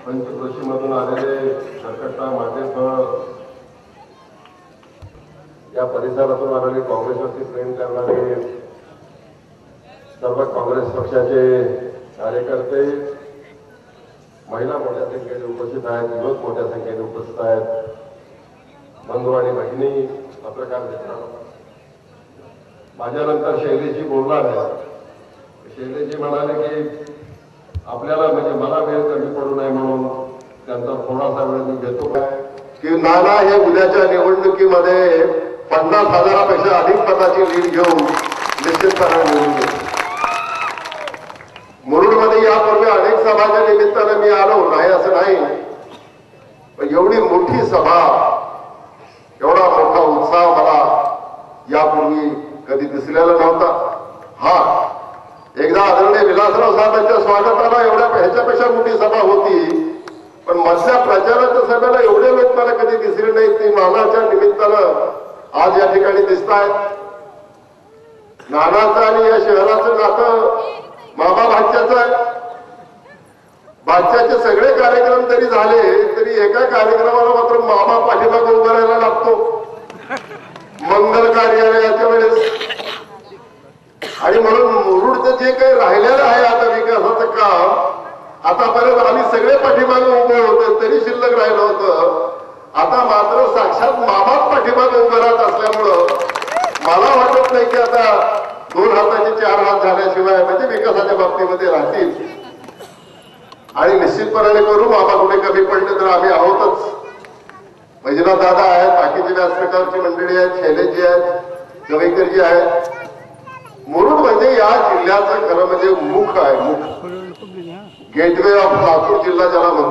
पंचक्रोशीमधून आलेले सरकट्टा माझेसह या परिसरातून आलेले काँग्रेसवरती प्रेम करणारे सर्व काँग्रेस पक्षाचे कार्यकर्ते, महिला मोठ्या संख्येने उपस्थित आहेत, युवक मोठ्या संख्येने उपस्थित आहेत, बंधू आणि भगिनी, पत्रकार मित्रांनो, माझ्यानंतर शैलेजी बोलणार आहे। शैलेजी म्हणाले की आपल्याला म्हणजे मला वेळ कमी पडू नये म्हणून त्यांचा थोडासा वेळ मी घेतो की नाना हे उद्याच्या निवडणुकीमध्ये 50,000पेक्षा अधिक मताची लीड घेऊन निश्चितपणे निवडून येईल। मुरुडमध्ये यापूर्वी अनेक सभाच्या निमित्तानं मी आलो नाही असं नाही, पण एवढी मोठी सभा, एवढा मोठा उत्साह मला यापूर्वी कधी दिसलेला नव्हता। हा, एकदा आदरणीय विलासराव साहेबांच्या स्वागताला ह्याच्यापेक्षा मोठी सभा होती, पण मधल्या प्रचाराच्या सभेला एवढे लोक मला कधी दिसले नाहीत। ती नानाच्या निमित्तानं आज या ठिकाणी दिसत आहेत। नानाचं आणि या शहराचं नातं मामा भाच्याचं आहे। भाच्याचे सगळे कार्यक्रम जरी झाले तरी एका कार्यक्रमाला मात्र मामा पाठीमागे उभा राहायला लागतो मंगल कार्यालयाच्या वेळेस। आणि म्हणून मुरुडचं जे काही राहिलेलं आहे आता विकासाचं काम, आतापर्यंत आम्ही सगळे पाठीमागे उभे होते तरी शिल्लक राहिलं होतं, आता मात्र साक्षात मामाच पाठीमागे उभे राहत असल्यामुळं मला वाटत नाही की आता 2 हाताचे 4 हात झाल्याशिवाय म्हणजे विकासाच्या बाबतीमध्ये राहतील। आणि निश्चितपणे करू, मामा कुठे कमी पडले तर आम्ही आहोतच। वैजनाथ दादा आहेत, बाकीचे व्यास प्रकारची मंडळी आहेत, शैलेजी आहेत, गवेकरजी आहेत। मुरुड म्हणजे या जिल्ह्याचं खरं म्हणजे मुख आहे, मुख, गेटवे ऑफ लातूर जिल्हा ज्याला म्हणतो।